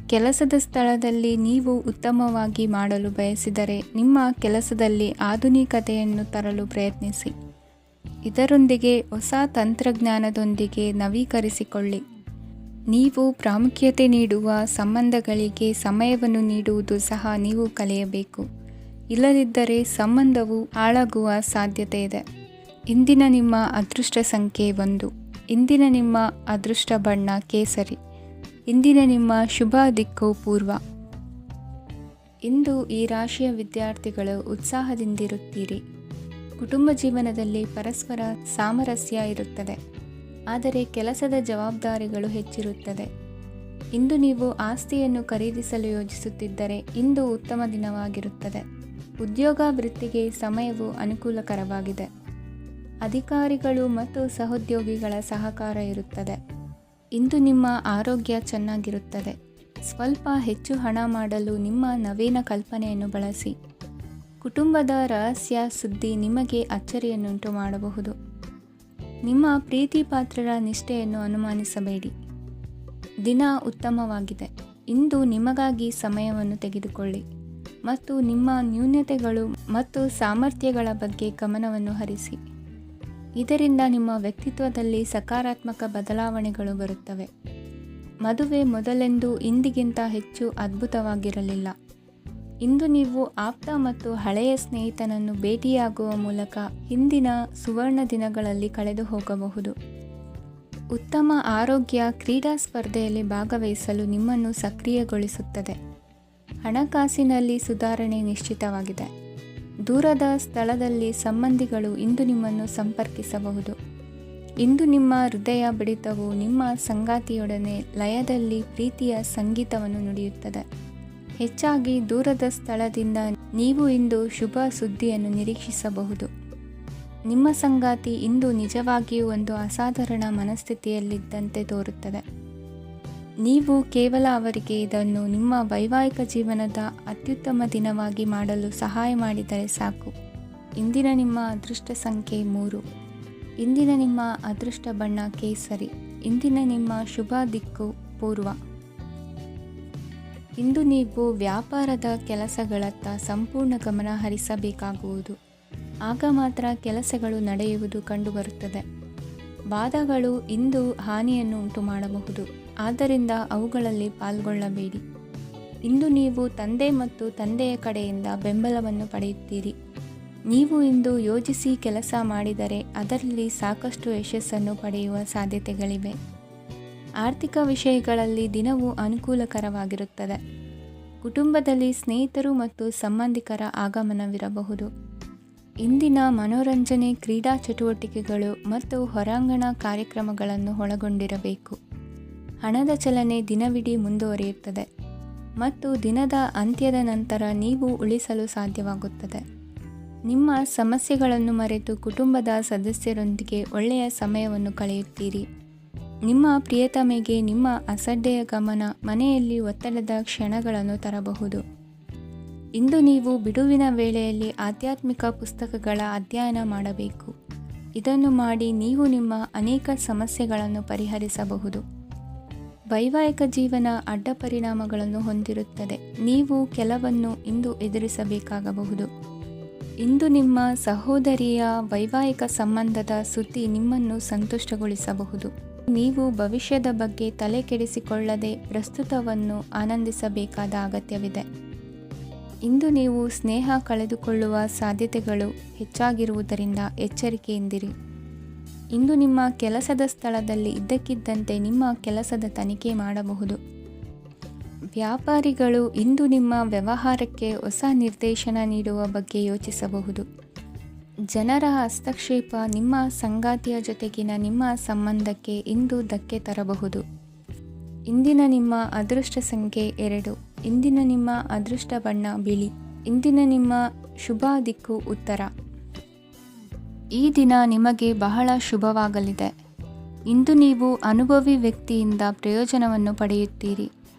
ಕೆಲಸದ ಸ್ಥಳದಲ್ಲಿ ನೀವು ಉತ್ತಮವಾಗಿ ಮಾಡಲು ಬಯಸಿದರೆ ನಿಮ್ಮ ಕೆಲಸದಲ್ಲಿ ಆಧುನಿಕತೆಯನ್ನು ತರಲು ಪ್ರಯತ್ನಿಸಿ. ಇದರೊಂದಿಗೆ ಹೊಸ ತಂತ್ರಜ್ಞಾನದೊಂದಿಗೆ ನವೀಕರಿಸಿಕೊಳ್ಳಿ. ನೀವು ಪ್ರಾಮುಖ್ಯತೆ ನೀಡುವ ಸಂಬಂಧಗಳಿಗೆ ಸಮಯವನ್ನು ನೀಡುವುದು ಸಹ ನೀವು ಕಲಿಯಬೇಕು. ಇಲ್ಲದಿದ್ದರೆ ಸಂಬಂಧವು ಹಾಳಾಗುವ ಸಾಧ್ಯತೆ ಇದೆ. ಇಂದಿನ ನಿಮ್ಮ ಅದೃಷ್ಟ ಸಂಖ್ಯೆ 1. ಇಂದಿನ ನಿಮ್ಮ ಅದೃಷ್ಟ ಬಣ್ಣ ಕೇಸರಿ. ಇಂದಿನ ನಿಮ್ಮ ಶುಭ ದಿಕ್ಕು ಪೂರ್ವ. ಇಂದು ಈ ರಾಶಿಯ ವಿದ್ಯಾರ್ಥಿಗಳು ಉತ್ಸಾಹದಿಂದಿರುತ್ತೀರಿ. ಕುಟುಂಬ ಜೀವನದಲ್ಲಿ ಪರಸ್ಪರ ಸಾಮರಸ್ಯ ಇರುತ್ತದೆ, ಆದರೆ ಕೆಲಸದ ಜವಾಬ್ದಾರಿಗಳು ಹೆಚ್ಚಿರುತ್ತದೆ. ಇಂದು ನೀವು ಆಸ್ತಿಯನ್ನು ಖರೀದಿಸಲು ಯೋಜಿಸುತ್ತಿದ್ದರೆ ಇಂದು ಉತ್ತಮ ದಿನವಾಗಿರುತ್ತದೆ. ಉದ್ಯೋಗ ವೃತ್ತಿಗೆ ಸಮಯವು ಅನುಕೂಲಕರವಾಗಿದೆ. ಅಧಿಕಾರಿಗಳು ಮತ್ತು ಸಹೋದ್ಯೋಗಿಗಳ ಸಹಕಾರ ಇರುತ್ತದೆ. ಇಂದು ನಿಮ್ಮ ಆರೋಗ್ಯ ಚೆನ್ನಾಗಿರುತ್ತದೆ. ಸ್ವಲ್ಪ ಹೆಚ್ಚು ಹಣ ಮಾಡಲು ನಿಮ್ಮ ನವೀನ ಕಲ್ಪನೆಯನ್ನು ಬಳಸಿ. ಕುಟುಂಬದ ರಹಸ್ಯ ಸುದ್ದಿ ನಿಮಗೆ ಅಚ್ಚರಿಯನ್ನುಂಟು ಮಾಡಬಹುದು. ನಿಮ್ಮ ಪ್ರೀತಿ ಪಾತ್ರರ ನಿಷ್ಠೆಯನ್ನು ಅನುಮಾನಿಸಬೇಡಿ. ದಿನ ಉತ್ತಮವಾಗಿದೆ. ಇಂದು ನಿಮಗಾಗಿ ಸಮಯವನ್ನು ತೆಗೆದುಕೊಳ್ಳಿ ಮತ್ತು ನಿಮ್ಮ ನ್ಯೂನತೆಗಳು ಮತ್ತು ಸಾಮರ್ಥ್ಯಗಳ ಬಗ್ಗೆ ಗಮನವನ್ನು ಹರಿಸಿ. ಇದರಿಂದ ನಿಮ್ಮ ವ್ಯಕ್ತಿತ್ವದಲ್ಲಿ ಸಕಾರಾತ್ಮಕ ಬದಲಾವಣೆಗಳು ಬರುತ್ತವೆ. ಮದುವೆ ಮೊದಲೆಂದೂ ಇಂದಿಗಿಂತ ಹೆಚ್ಚು ಅದ್ಭುತವಾಗಿರಲಿಲ್ಲ. ಇಂದು ನೀವು ಆಪ್ತ ಮತ್ತು ಹಳೆಯ ಸ್ನೇಹಿತನನ್ನು ಭೇಟಿಯಾಗುವ ಮೂಲಕ ಹಿಂದಿನ ಸುವರ್ಣ ದಿನಗಳಲ್ಲಿ ಕಳೆದು ಹೋಗಬಹುದು. ಉತ್ತಮ ಆರೋಗ್ಯ ಕ್ರೀಡಾ ಸ್ಪರ್ಧೆಯಲ್ಲಿ ಭಾಗವಹಿಸಲು ನಿಮ್ಮನ್ನು ಸಕ್ರಿಯಗೊಳಿಸುತ್ತದೆ. ಹಣಕಾಸಿನಲ್ಲಿ ಸುಧಾರಣೆ ನಿಶ್ಚಿತವಾಗಿದೆ. ದೂರದ ಸ್ಥಳದಲ್ಲಿ ಸಂಬಂಧಿಗಳು ಇಂದು ನಿಮ್ಮನ್ನು ಸಂಪರ್ಕಿಸಬಹುದು. ಇಂದು ನಿಮ್ಮ ಹೃದಯ ಬಡಿತವು ನಿಮ್ಮ ಸಂಗಾತಿಯೊಡನೆ ಲಯದಲ್ಲಿ ಪ್ರೀತಿಯ ಸಂಗೀತವನ್ನು ನುಡಿಯುತ್ತದೆ. ಹೆಚ್ಚಾಗಿ ದೂರದ ಸ್ಥಳದಿಂದ ನೀವು ಇಂದು ಶುಭ ಸುದ್ದಿಯನ್ನು ನಿರೀಕ್ಷಿಸಬಹುದು. ನಿಮ್ಮ ಸಂಗಾತಿ ಇಂದು ನಿಜವಾಗಿಯೂ ಒಂದು ಅಸಾಧಾರಣ ಮನಸ್ಥಿತಿಯಲ್ಲಿದ್ದಂತೆ ತೋರುತ್ತದೆ. ನೀವು ಕೇವಲ ಅವರಿಗೆ ಇದನ್ನು ನಿಮ್ಮ ವೈವಾಹಿಕ ಜೀವನದ ಅತ್ಯುತ್ತಮ ದಿನವಾಗಿ ಮಾಡಲು ಸಹಾಯ ಮಾಡಿದರೆ ಸಾಕು. ಇಂದಿನ ನಿಮ್ಮ ಅದೃಷ್ಟ ಸಂಖ್ಯೆ 3. ಇಂದಿನ ನಿಮ್ಮ ಅದೃಷ್ಟ ಬಣ್ಣ ಕೇಸರಿ. ಇಂದಿನ ನಿಮ್ಮ ಶುಭ ದಿಕ್ಕು ಪೂರ್ವ. ಇಂದು ನೀವು ವ್ಯಾಪಾರದ ಕೆಲಸಗಳತ್ತ ಸಂಪೂರ್ಣ ಗಮನ ಹರಿಸಬೇಕಾಗುವುದು. ಆಗ ಮಾತ್ರ ಕೆಲಸಗಳು ನಡೆಯುವುದು ಕಂಡುಬರುತ್ತದೆ. ವಾದಗಳು ಇಂದು ಹಾನಿಯನ್ನು ಉಂಟು ಮಾಡಬಹುದು, ಆದ್ದರಿಂದ ಅವುಗಳಲ್ಲಿ ಪಾಲ್ಗೊಳ್ಳಬೇಡಿ. ಇಂದು ನೀವು ತಂದೆ ಮತ್ತು ತಂದೆಯ ಕಡೆಯಿಂದ ಬೆಂಬಲವನ್ನು ಪಡೆಯುತ್ತೀರಿ. ನೀವು ಇಂದು ಯೋಜಿಸಿ ಕೆಲಸ ಮಾಡಿದರೆ ಅದರಲ್ಲಿ ಸಾಕಷ್ಟು ಯಶಸ್ಸನ್ನು ಪಡೆಯುವ ಸಾಧ್ಯತೆಗಳಿವೆ. ಆರ್ಥಿಕ ವಿಷಯಗಳಲ್ಲಿ ದಿನವು ಅನುಕೂಲಕರವಾಗಿರುತ್ತದೆ. ಕುಟುಂಬದಲ್ಲಿ ಸ್ನೇಹಿತರು ಮತ್ತು ಸಂಬಂಧಿಕರ ಆಗಮನವಿರಬಹುದು. ಇಂದಿನ ಮನೋರಂಜನೆ ಕ್ರೀಡಾ ಚಟುವಟಿಕೆಗಳು ಮತ್ತು ಹೊರಾಂಗಣ ಕಾರ್ಯಕ್ರಮಗಳನ್ನು ಒಳಗೊಂಡಿರಬೇಕು. ಹಣದ ಚಲನೆ ದಿನವಿಡೀ ಮುಂದುವರಿಯುತ್ತದೆ ಮತ್ತು ದಿನದ ಅಂತ್ಯದ ನಂತರ ನೀವು ಉಳಿಸಲು ಸಾಧ್ಯವಾಗುತ್ತದೆ. ನಿಮ್ಮ ಸಮಸ್ಯೆಗಳನ್ನು ಮರೆತು ಕುಟುಂಬದ ಸದಸ್ಯರೊಂದಿಗೆ ಒಳ್ಳೆಯ ಸಮಯವನ್ನು ಕಳೆಯುತ್ತೀರಿ. ನಿಮ್ಮ ಪ್ರಿಯತಮೆಗೆ ನಿಮ್ಮ ಅಸಡ್ಡೆಯ ಗಮನ ಮನೆಯಲ್ಲಿ ಒತ್ತಡದ ಕ್ಷಣಗಳನ್ನು ತರಬಹುದು. ಇಂದು ನೀವು ಬಿಡುವಿನ ವೇಳೆಯಲ್ಲಿ ಆಧ್ಯಾತ್ಮಿಕ ಪುಸ್ತಕಗಳ ಅಧ್ಯಯನ ಮಾಡಬೇಕು. ಇದನ್ನು ಮಾಡಿ ನೀವು ನಿಮ್ಮ ಅನೇಕ ಸಮಸ್ಯೆಗಳನ್ನು ಪರಿಹರಿಸಬಹುದು. ವೈವಾಹಿಕ ಜೀವನ ಅಡ್ಡ ಪರಿಣಾಮಗಳನ್ನು ಹೊಂದಿರುತ್ತದೆ. ನೀವು ಕೆಲವನ್ನು ಇಂದು ಎದುರಿಸಬೇಕಾಗಬಹುದು. ಇಂದು ನಿಮ್ಮ ಸಹೋದರಿಯ ವೈವಾಹಿಕ ಸಂಬಂಧದ ಸುದ್ದಿ ನಿಮ್ಮನ್ನು ಸಂತುಷ್ಟಗೊಳಿಸಬಹುದು. ನೀವು ಭವಿಷ್ಯದ ಬಗ್ಗೆ ತಲೆ ಕೆಡಿಸಿಕೊಳ್ಳದೆ ಪ್ರಸ್ತುತವನ್ನು ಆನಂದಿಸಬೇಕಾದ ಅಗತ್ಯವಿದೆ. ಇಂದು ನೀವು ಸ್ನೇಹ ಕಳೆದುಕೊಳ್ಳುವ ಸಾಧ್ಯತೆಗಳು ಹೆಚ್ಚಾಗಿರುವುದರಿಂದ ಎಚ್ಚರಿಕೆಯಿಂದಿರಿ. ಇಂದು ನಿಮ್ಮ ಕೆಲಸದ ಸ್ಥಳದಲ್ಲಿ ಇದ್ದಕ್ಕಿದ್ದಂತೆ ನಿಮ್ಮ ಕೆಲಸದ ತನಿಖೆ ಮಾಡಬಹುದು. ವ್ಯಾಪಾರಿಗಳು ಇಂದು ನಿಮ್ಮ ವ್ಯವಹಾರಕ್ಕೆ ಹೊಸ ನಿರ್ದೇಶನ ನೀಡುವ ಬಗ್ಗೆ ಯೋಚಿಸಬಹುದು. ಜನರ ಹಸ್ತಕ್ಷೇಪ ನಿಮ್ಮ ಸಂಗಾತಿಯ ಜೊತೆಗಿನ ನಿಮ್ಮ ಸಂಬಂಧಕ್ಕೆ ಇಂದು ಧಕ್ಕೆ ತರಬಹುದು. ಇಂದಿನ ನಿಮ್ಮ ಅದೃಷ್ಟ ಸಂಖ್ಯೆ 2. ಇಂದಿನ ನಿಮ್ಮ ಅದೃಷ್ಟ ಬಣ್ಣ ಬಿಳಿ. ಇಂದಿನ ನಿಮ್ಮ ಶುಭ ದಿಕ್ಕು ಉತ್ತರ. ಈ ದಿನ ನಿಮಗೆ ಬಹಳ ಶುಭವಾಗಲಿದೆ. ಇಂದು ನೀವು ಅನುಭವಿ ವ್ಯಕ್ತಿಯಿಂದ ಪ್ರಯೋಜನವನ್ನು ಪಡೆಯುತ್ತೀರಿ,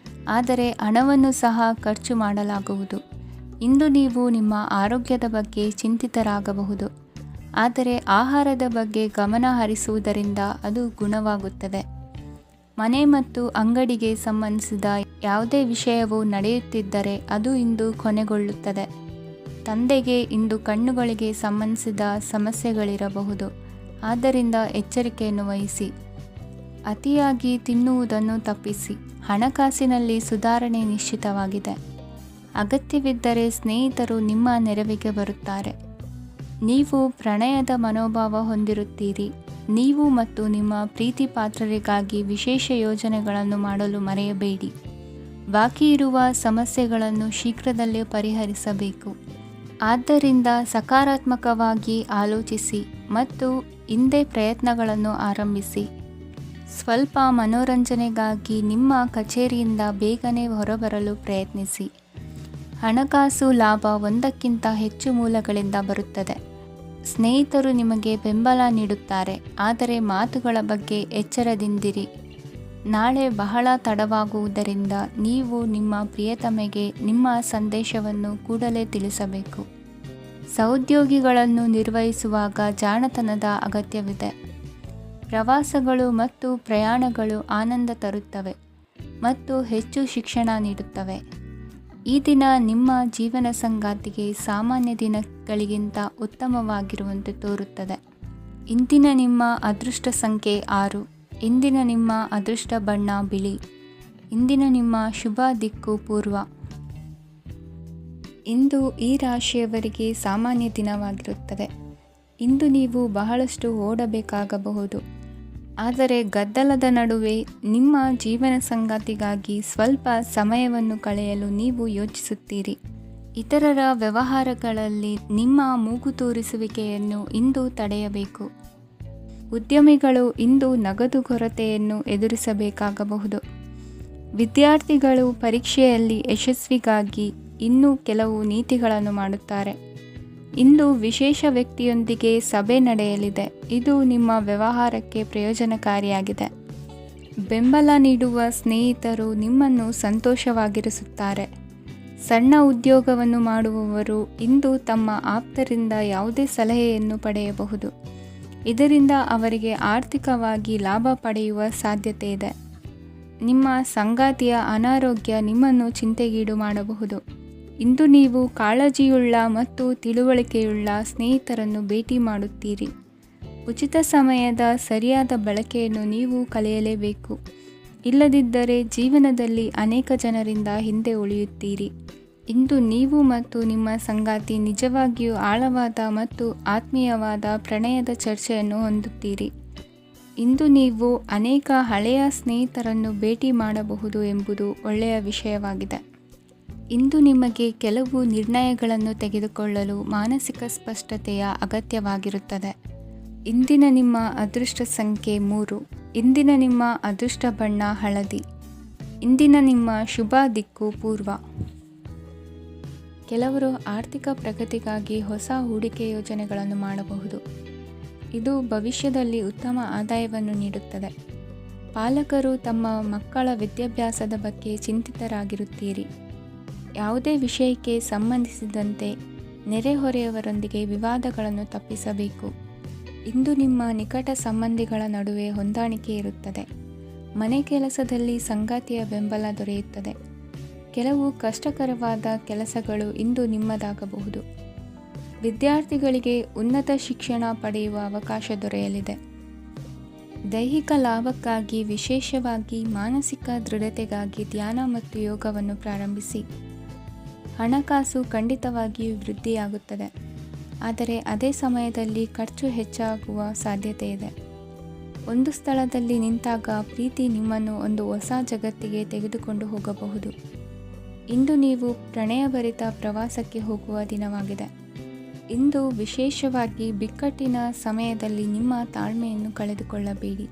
ಆದರೆ ಹಣವನ್ನು ಸಹ ಖರ್ಚು ಮಾಡಲಾಗುವುದು. ಇಂದು ನೀವು ನಿಮ್ಮ ಆರೋಗ್ಯದ ಬಗ್ಗೆ ಚಿಂತಿತರಾಗಬಹುದು, ಆದರೆ ಆಹಾರದ ಬಗ್ಗೆ ಗಮನ ಹರಿಸುವುದರಿಂದ ಅದು ಗುಣವಾಗುತ್ತದೆ. ಮನೆ ಮತ್ತು ಅಂಗಡಿಗೆ ಸಂಬಂಧಿಸಿದ ಯಾವುದೇ ವಿಷಯವು ನಡೆಯುತ್ತಿದ್ದರೆ ಅದು ಇಂದು ಕೊನೆಗೊಳ್ಳುತ್ತದೆ. ತಂದೆಗೆ ಇಂದು ಕಣ್ಣುಗಳಿಗೆ ಸಂಬಂಧಿಸಿದ ಸಮಸ್ಯೆಗಳಿರಬಹುದು, ಆದ್ದರಿಂದ ಎಚ್ಚರಿಕೆಯನ್ನು ವಹಿಸಿ. ಅತಿಯಾಗಿ ತಿನ್ನುವುದನ್ನು ತಪ್ಪಿಸಿ. ಹಣಕಾಸಿನಲ್ಲಿ ಸುಧಾರಣೆ ನಿಶ್ಚಿತವಾಗಿದೆ. ಅಗತ್ಯವಿದ್ದರೆ ಸ್ನೇಹಿತರು ನಿಮ್ಮ ನೆರವಿಗೆ ಬರುತ್ತಾರೆ. ನೀವು ಪ್ರಣಯದ ಮನೋಭಾವ ಹೊಂದಿರುತ್ತೀರಿ. ನೀವು ಮತ್ತು ನಿಮ್ಮ ಪ್ರೀತಿ ಪಾತ್ರರಿಗಾಗಿ ವಿಶೇಷ ಯೋಜನೆಗಳನ್ನು ಮಾಡಲು ಮರೆಯಬೇಡಿ. ಬಾಕಿ ಇರುವ ಸಮಸ್ಯೆಗಳನ್ನು ಶೀಘ್ರದಲ್ಲೇ ಪರಿಹರಿಸಬೇಕು. ಆದ್ದರಿಂದ ಸಕಾರಾತ್ಮಕವಾಗಿ ಆಲೋಚಿಸಿ ಮತ್ತು ಇಂದೇ ಪ್ರಯತ್ನಗಳನ್ನು ಆರಂಭಿಸಿ. ಸ್ವಲ್ಪ ಮನೋರಂಜನೆಗಾಗಿ ನಿಮ್ಮ ಕಚೇರಿಯಿಂದ ಬೇಗನೆ ಹೊರಬರಲು ಪ್ರಯತ್ನಿಸಿ. ಹಣಕಾಸು ಲಾಭ ಒಂದಕ್ಕಿಂತ ಹೆಚ್ಚು ಮೂಲಗಳಿಂದ ಬರುತ್ತದೆ. ಸ್ನೇಹಿತರು ನಿಮಗೆ ಬೆಂಬಲ ನೀಡುತ್ತಾರೆ, ಆದರೆ ಮಾತುಗಳ ಬಗ್ಗೆ ಎಚ್ಚರದಿಂದಿರಿ. ನಾಳೆ ಬಹಳ ತಡವಾಗುವುದರಿಂದ ನೀವು ನಿಮ್ಮ ಪ್ರಿಯತಮೆಗೆ ನಿಮ್ಮ ಸಂದೇಶವನ್ನು ಕೂಡಲೇ ತಿಳಿಸಬೇಕು. ಸಹೋದ್ಯೋಗಿಗಳನ್ನು ನಿರ್ವಹಿಸುವಾಗ ಜಾಣತನದ ಅಗತ್ಯವಿದೆ. ಪ್ರವಾಸಗಳು ಮತ್ತು ಪ್ರಯಾಣಗಳು ಆನಂದ ತರುತ್ತವೆ ಮತ್ತು ಹೆಚ್ಚು ಶಿಕ್ಷಣ ನೀಡುತ್ತವೆ. ಈ ದಿನ ನಿಮ್ಮ ಜೀವನ ಸಂಗಾತಿಗೆ ಸಾಮಾನ್ಯ ದಿನಗಳಿಗಿಂತ ಉತ್ತಮವಾಗಿರುವಂತೆ ತೋರುತ್ತದೆ. ಇಂದಿನ ನಿಮ್ಮ ಅದೃಷ್ಟ ಸಂಖ್ಯೆ 6. ಇಂದಿನ ನಿಮ್ಮ ಅದೃಷ್ಟ ಬಣ್ಣ ಬಿಳಿ. ಇಂದಿನ ನಿಮ್ಮ ಶುಭ ದಿಕ್ಕು ಪೂರ್ವ. ಇಂದು ಈ ರಾಶಿಯವರಿಗೆ ಸಾಮಾನ್ಯ ದಿನವಾಗಿರುತ್ತದೆ. ಇಂದು ನೀವು ಬಹಳಷ್ಟು ಓಡಬೇಕಾಗಬಹುದು, ಆದರೆ ಗದ್ದಲದ ನಡುವೆ ನಿಮ್ಮ ಜೀವನ ಸಂಗಾತಿಗಾಗಿ ಸ್ವಲ್ಪ ಸಮಯವನ್ನು ಕಳೆಯಲು ನೀವು ಯೋಚಿಸುತ್ತೀರಿ. ಇತರರ ವ್ಯವಹಾರಗಳಲ್ಲಿ ನಿಮ್ಮ ಮೂಗು ತೂರಿಸುವಿಕೆಯನ್ನು ಇಂದು ತಡೆಯಬೇಕು. ಉದ್ಯಮಿಗಳು ಇಂದು ನಗದು ಕೊರತೆಯನ್ನು ಎದುರಿಸಬೇಕಾಗಬಹುದು. ವಿದ್ಯಾರ್ಥಿಗಳು ಪರೀಕ್ಷೆಯಲ್ಲಿ ಯಶಸ್ವಿಗಾಗಿ ಇನ್ನೂ ಕೆಲವು ನೀತಿಗಳನ್ನು ಮಾಡುತ್ತಾರೆ. ಇಂದು ವಿಶೇಷ ವ್ಯಕ್ತಿಯೊಂದಿಗೆ ಸಭೆ ನಡೆಯಲಿದೆ. ಇದು ನಿಮ್ಮ ವ್ಯವಹಾರಕ್ಕೆ ಪ್ರಯೋಜನಕಾರಿಯಾಗಿದೆ. ಬೆಂಬಲ ನೀಡುವ ಸ್ನೇಹಿತರು ನಿಮ್ಮನ್ನು ಸಂತೋಷವಾಗಿರಿಸುತ್ತಾರೆ. ಸಣ್ಣ ಉದ್ಯೋಗವನ್ನು ಮಾಡುವವರು ಇಂದು ತಮ್ಮ ಆಪ್ತರಿಂದ ಯಾವುದೇ ಸಲಹೆಯನ್ನು ಪಡೆಯಬಹುದು. ಇದರಿಂದ ಅವರಿಗೆ ಆರ್ಥಿಕವಾಗಿ ಲಾಭ ಪಡೆಯುವ ಸಾಧ್ಯತೆ ಇದೆ. ನಿಮ್ಮ ಸಂಗಾತಿಯ ಅನಾರೋಗ್ಯ ನಿಮ್ಮನ್ನು ಚಿಂತೆಗೀಡು ಮಾಡಬಹುದು. ಇಂದು ನೀವು ಕಾಳಜಿಯುಳ್ಳ ಮತ್ತು ತಿಳುವಳಿಕೆಯುಳ್ಳ ಸ್ನೇಹಿತರನ್ನು ಭೇಟಿ ಮಾಡುತ್ತೀರಿ. ಉಚಿತ ಸಮಯದ ಸರಿಯಾದ ಬಳಕೆಯನ್ನು ನೀವು ಕಲಿಯಲೇಬೇಕು. ಇಲ್ಲದಿದ್ದರೆ ಜೀವನದಲ್ಲಿ ಅನೇಕ ಜನರಿಂದ ಹಿಂದೆ ಉಳಿಯುತ್ತೀರಿ. ಇಂದು ನೀವು ಮತ್ತು ನಿಮ್ಮ ಸಂಗಾತಿ ನಿಜವಾಗಿಯೂ ಆಳವಾದ ಮತ್ತು ಆತ್ಮೀಯವಾದ ಪ್ರಣಯದ ಚರ್ಚೆಯನ್ನು ಹೊಂದುತ್ತೀರಿ. ಇಂದು ನೀವು ಅನೇಕ ಹಳೆಯ ಸ್ನೇಹಿತರನ್ನು ಭೇಟಿ ಮಾಡಬಹುದು ಎಂಬುದು ಒಳ್ಳೆಯ ವಿಷಯವಾಗಿದೆ. ಇಂದು ನಿಮಗೆ ಕೆಲವು ನಿರ್ಣಯಗಳನ್ನು ತೆಗೆದುಕೊಳ್ಳಲು ಮಾನಸಿಕ ಸ್ಪಷ್ಟತೆಯ ಅಗತ್ಯವಾಗಿರುತ್ತದೆ. ಇಂದಿನ ನಿಮ್ಮ ಅದೃಷ್ಟ ಸಂಖ್ಯೆ 3. ಇಂದಿನ ನಿಮ್ಮ ಅದೃಷ್ಟ ಬಣ್ಣ ಹಳದಿ. ಇಂದಿನ ನಿಮ್ಮ ಶುಭ ದಿಕ್ಕು ಪೂರ್ವ. ಕೆಲವರು ಆರ್ಥಿಕ ಪ್ರಗತಿಗಾಗಿ ಹೊಸ ಹೂಡಿಕೆ ಯೋಜನೆಗಳನ್ನು ಮಾಡಬಹುದು. ಇದು ಭವಿಷ್ಯದಲ್ಲಿ ಉತ್ತಮ ಆದಾಯವನ್ನು ನೀಡುತ್ತದೆ. ಪಾಲಕರು ತಮ್ಮ ಮಕ್ಕಳ ವಿದ್ಯಾಭ್ಯಾಸದ ಬಗ್ಗೆ ಚಿಂತಿತರಾಗಿರುತ್ತೀರಿ. ಯಾವುದೇ ವಿಷಯಕ್ಕೆ ಸಂಬಂಧಿಸಿದಂತೆ ನೆರೆಹೊರೆಯವರೊಂದಿಗೆ ವಿವಾದಗಳನ್ನು ತಪ್ಪಿಸಬೇಕು. ಇಂದು ನಿಮ್ಮ ನಿಕಟ ಸಂಬಂಧಿಗಳ ನಡುವೆ ಹೊಂದಾಣಿಕೆ ಇರುತ್ತದೆ. ಮನೆ ಕೆಲಸದಲ್ಲಿ ಸಂಗಾತಿಯ ಬೆಂಬಲ ದೊರೆಯುತ್ತದೆ. ಕೆಲವು ಕಷ್ಟಕರವಾದ ಕೆಲಸಗಳು ಇಂದು ನಿಮ್ಮದಾಗಬಹುದು. ವಿದ್ಯಾರ್ಥಿಗಳಿಗೆ ಉನ್ನತ ಶಿಕ್ಷಣ ಪಡೆಯುವ ಅವಕಾಶ ದೊರೆಯಲಿದೆ. ದೈಹಿಕ ಲಾಭಕ್ಕಾಗಿ, ವಿಶೇಷವಾಗಿ ಮಾನಸಿಕ ದೃಢತೆಗಾಗಿ ಧ್ಯಾನ ಮತ್ತು ಯೋಗವನ್ನು ಪ್ರಾರಂಭಿಸಿ. ಹಣಕಾಸು ಖಂಡಿತವಾಗಿಯೂ ವೃದ್ಧಿಯಾಗುತ್ತದೆ, ಆದರೆ ಅದೇ ಸಮಯದಲ್ಲಿ ಖರ್ಚು ಹೆಚ್ಚಾಗುವ ಸಾಧ್ಯತೆ ಇದೆ. ಒಂದು ಸ್ಥಳದಲ್ಲಿ ನಿಂತಾಗ ಪ್ರೀತಿ ನಿಮ್ಮನ್ನು ಒಂದು ಹೊಸ ಜಗತ್ತಿಗೆ ತೆಗೆದುಕೊಂಡು ಹೋಗಬಹುದು. ಇಂದು ನೀವು ಪ್ರಣಯಭರಿತ ಪ್ರವಾಸಕ್ಕೆ ಹೋಗುವ ದಿನವಾಗಿದೆ. ಇಂದು ವಿಶೇಷವಾಗಿ ಬಿಕ್ಕಟ್ಟಿನ ಸಮಯದಲ್ಲಿ ನಿಮ್ಮ ತಾಳ್ಮೆಯನ್ನು ಕಳೆದುಕೊಳ್ಳಬೇಡಿ.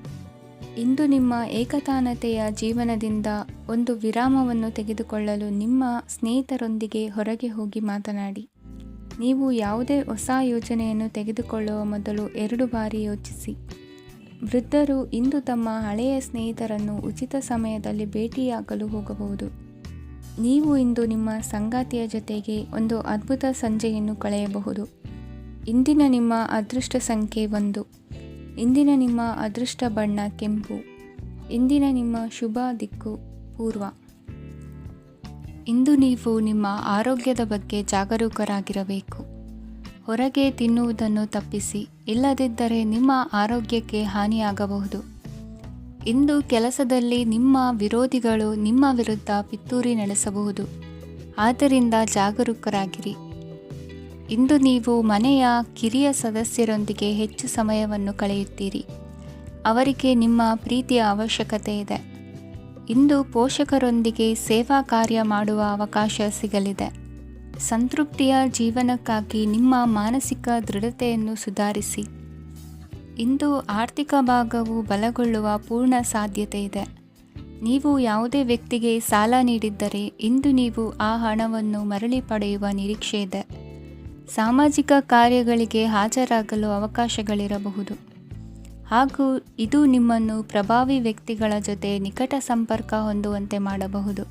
ಇಂದು ನಿಮ್ಮ ಏಕತಾನತೆಯ ಜೀವನದಿಂದ ಒಂದು ವಿರಾಮವನ್ನು ತೆಗೆದುಕೊಳ್ಳಲು ನಿಮ್ಮ ಸ್ನೇಹಿತರೊಂದಿಗೆ ಹೊರಗೆ ಹೋಗಿ ಮಾತನಾಡಿ. ನೀವು ಯಾವುದೇ ಹೊಸ ಯೋಜನೆಯನ್ನು ತೆಗೆದುಕೊಳ್ಳುವ ಮೊದಲು 2 ಬಾರಿ ಯೋಚಿಸಿ. ವೃದ್ಧರು ಇಂದು ತಮ್ಮ ಹಳೆಯ ಸ್ನೇಹಿತರನ್ನು ಉಚಿತ ಸಮಯದಲ್ಲಿ ಭೇಟಿಯಾಗಲು ಹೋಗಬಹುದು. ನೀವು ಇಂದು ನಿಮ್ಮ ಸಂಗಾತಿಯ ಜೊತೆಗೆ ಒಂದು ಅದ್ಭುತ ಸಂಜೆಯನ್ನು ಕಳೆಯಬಹುದು. ಇಂದಿನ ನಿಮ್ಮ ಅದೃಷ್ಟ ಸಂಖ್ಯೆ 1. ಇಂದಿನ ನಿಮ್ಮ ಅದೃಷ್ಟ ಬಣ್ಣ ಕೆಂಪು. ಇಂದಿನ ನಿಮ್ಮ ಶುಭ ದಿಕ್ಕು ಪೂರ್ವ. ಇಂದು ನೀವು ನಿಮ್ಮ ಆರೋಗ್ಯದ ಬಗ್ಗೆ ಜಾಗರೂಕರಾಗಿರಬೇಕು. ಹೊರಗೆ ತಿನ್ನುವುದನ್ನು ತಪ್ಪಿಸಿ, ಇಲ್ಲದಿದ್ದರೆ ನಿಮ್ಮ ಆರೋಗ್ಯಕ್ಕೆ ಹಾನಿಯಾಗಬಹುದು. ಇಂದು ಕೆಲಸದಲ್ಲಿ ನಿಮ್ಮ ವಿರೋಧಿಗಳು ನಿಮ್ಮ ವಿರುದ್ಧ ಪಿತೂರಿ ನಡೆಸಬಹುದು, ಆದ್ದರಿಂದ ಜಾಗರೂಕರಾಗಿರಿ. ಇಂದು ನೀವು ಮನೆಯ ಕಿರಿಯ ಸದಸ್ಯರೊಂದಿಗೆ ಹೆಚ್ಚು ಸಮಯವನ್ನು ಕಳೆಯುತ್ತೀರಿ. ಅವರಿಗೆ ನಿಮ್ಮ ಪ್ರೀತಿಯ ಅವಶ್ಯಕತೆ ಇದೆ. ಇಂದು ಪೋಷಕರೊಂದಿಗೆ ಸೇವಾ ಕಾರ್ಯ ಮಾಡುವ ಅವಕಾಶ ಸಿಗಲಿದೆ. ಸಂತೃಪ್ತಿಯ ಜೀವನಕ್ಕಾಗಿ ನಿಮ್ಮ ಮಾನಸಿಕ ದೃಢತೆಯನ್ನು ಸುಧಾರಿಸಿ. ಇಂದು ಆರ್ಥಿಕ ಭಾಗವು ಬಲಗೊಳ್ಳುವ ಪೂರ್ಣ ಸಾಧ್ಯತೆ ಇದೆ. ನೀವು ಯಾವುದೇ ವ್ಯಕ್ತಿಗೆ ಸಾಲ ನೀಡಿದ್ದರೆ ಇಂದು ನೀವು ಆ ಹಣವನ್ನು ಮರಳಿ ಪಡೆಯುವ ನಿರೀಕ್ಷೆ ಇದೆ. ಸಾಮಾಜಿಕ ಕಾರ್ಯಗಳಿಗೆ ಹಾಜರಾಗಲು ಅವಕಾಶಗಳಿರಬಹುದು, ಹಾಗೂ ಇದು ನಿಮ್ಮನ್ನು ಪ್ರಭಾವಿ ವ್ಯಕ್ತಿಗಳ ಜೊತೆ ನಿಕಟ ಸಂಪರ್ಕ ಹೊಂದುವಂತೆ ಮಾಡಬಹುದು.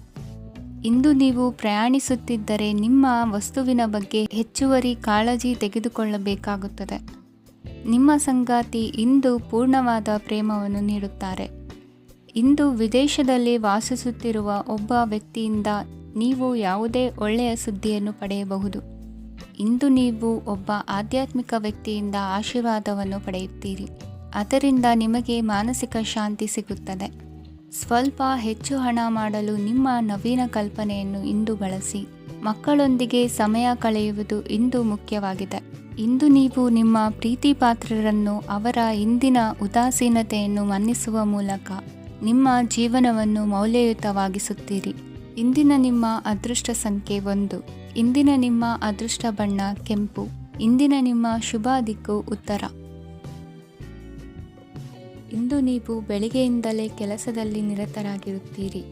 ಇಂದು ನೀವು ಪ್ರಯಾಣಿಸುತ್ತಿದ್ದರೆ ನಿಮ್ಮ ವಸ್ತುವಿನ ಬಗ್ಗೆ ಹೆಚ್ಚುವರಿ ಕಾಳಜಿ ತೆಗೆದುಕೊಳ್ಳಬೇಕಾಗುತ್ತದೆ. ನಿಮ್ಮ ಸಂಗಾತಿ ಇಂದು ಪೂರ್ಣವಾದ ಪ್ರೇಮವನ್ನು ನೀಡುತ್ತಾರೆ. ಇಂದು ವಿದೇಶದಲ್ಲಿ ವಾಸಿಸುತ್ತಿರುವ ಒಬ್ಬ ವ್ಯಕ್ತಿಯಿಂದ ನೀವು ಯಾವುದೇ ಒಳ್ಳೆಯ ಸುದ್ದಿಯನ್ನು ಪಡೆಯಬಹುದು. ಇಂದು ನೀವು ಒಬ್ಬ ಆಧ್ಯಾತ್ಮಿಕ ವ್ಯಕ್ತಿಯಿಂದ ಆಶೀರ್ವಾದವನ್ನು ಪಡೆಯುತ್ತೀರಿ. ಅದರಿಂದ ನಿಮಗೆ ಮಾನಸಿಕ ಶಾಂತಿ ಸಿಗುತ್ತದೆ. ಸ್ವಲ್ಪ ಹೆಚ್ಚು ಹಣ ಮಾಡಲು ನಿಮ್ಮ ನವೀನ ಕಲ್ಪನೆಯನ್ನು ಇಂದು ಬಳಸಿ. ಮಕ್ಕಳೊಂದಿಗೆ ಸಮಯ ಕಳೆಯುವುದು ಇಂದು ಮುಖ್ಯವಾಗಿದೆ. ಇಂದು ನೀವು ನಿಮ್ಮ ಪ್ರೀತಿ ಪಾತ್ರರನ್ನು ಅವರ ಇಂದಿನ ಉದಾಸೀನತೆಯನ್ನು ಮನ್ನಿಸುವ ಮೂಲಕ ನಿಮ್ಮ ಜೀವನವನ್ನು ಮೌಲ್ಯಯುತವಾಗಿಸುತ್ತೀರಿ. ಇಂದಿನ ನಿಮ್ಮ ಅದೃಷ್ಟ ಸಂಖ್ಯೆ 1. ಇಂದಿನ ನಿಮ್ಮ ಅದೃಷ್ಟ ಬಣ್ಣ ಕೆಂಪು. ಇಂದಿನ ನಿಮ್ಮ ಶುಭ ದಿಕ್ಕು ಉತ್ತರ. ಇಂದು ನೀವು ಬೆಳಿಗ್ಗೆಯಿಂದಲೇ ಕೆಲಸದಲ್ಲಿ ನಿರತರಾಗಿರುತ್ತೀರಿ.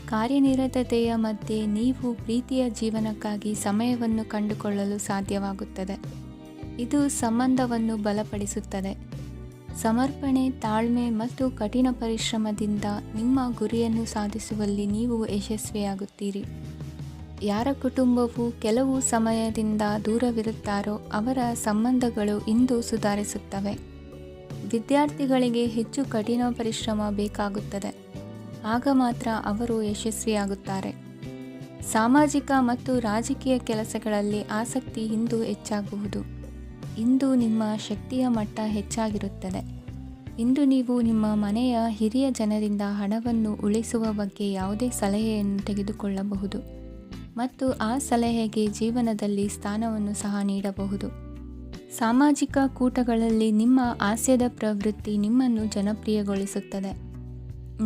ಕಾರ್ಯನಿರತತೆಯ ಮಧ್ಯೆ ನೀವು ಪ್ರೀತಿಯ ಜೀವನಕ್ಕಾಗಿ ಸಮಯವನ್ನು ಕಂಡುಕೊಳ್ಳಲು ಸಾಧ್ಯವಾಗುತ್ತದೆ. ಇದು ಸಂಬಂಧವನ್ನು ಬಲಪಡಿಸುತ್ತದೆ. ಸಮರ್ಪಣೆ, ತಾಳ್ಮೆ ಮತ್ತು ಕಠಿಣ ಪರಿಶ್ರಮದಿಂದ ನಿಮ್ಮ ಗುರಿಯನ್ನು ಸಾಧಿಸುವಲ್ಲಿ ನೀವು ಯಶಸ್ವಿಯಾಗುತ್ತೀರಿ. ಯಾರ ಕುಟುಂಬವು ಕೆಲವು ಸಮಯದಿಂದ ದೂರವಿರುತ್ತಾರೋ ಅವರ ಸಂಬಂಧಗಳು ಇಂದು ಸುಧಾರಿಸುತ್ತವೆ. ವಿದ್ಯಾರ್ಥಿಗಳಿಗೆ ಹೆಚ್ಚು ಕಠಿಣ ಪರಿಶ್ರಮ ಬೇಕಾಗುತ್ತದೆ, ಆಗ ಮಾತ್ರ ಅವರು ಯಶಸ್ವಿಯಾಗುತ್ತಾರೆ. ಸಾಮಾಜಿಕ ಮತ್ತು ರಾಜಕೀಯ ಕೆಲಸಗಳಲ್ಲಿ ಆಸಕ್ತಿ ಇಂದು ಹೆಚ್ಚಾಗುವುದು. ಇಂದು ನಿಮ್ಮ ಶಕ್ತಿಯ ಮಟ್ಟ ಹೆಚ್ಚಾಗಿರುತ್ತದೆ. ಇಂದು ನೀವು ನಿಮ್ಮ ಮನೆಯ ಹಿರಿಯ ಜನರಿಂದ ಹಣವನ್ನು ಉಳಿಸುವ ಬಗ್ಗೆ ಯಾವುದೇ ಸಲಹೆಯನ್ನು ತೆಗೆದುಕೊಳ್ಳಬಹುದು ಮತ್ತು ಆ ಸಲಹೆಗೆ ಜೀವನದಲ್ಲಿ ಸ್ಥಾನವನ್ನು ಸಹ ನೀಡಬಹುದು. ಸಾಮಾಜಿಕ ಕೂಟಗಳಲ್ಲಿ ನಿಮ್ಮ ಹಾಸ್ಯದ ಪ್ರವೃತ್ತಿ ನಿಮ್ಮನ್ನು ಜನಪ್ರಿಯಗೊಳಿಸುತ್ತದೆ.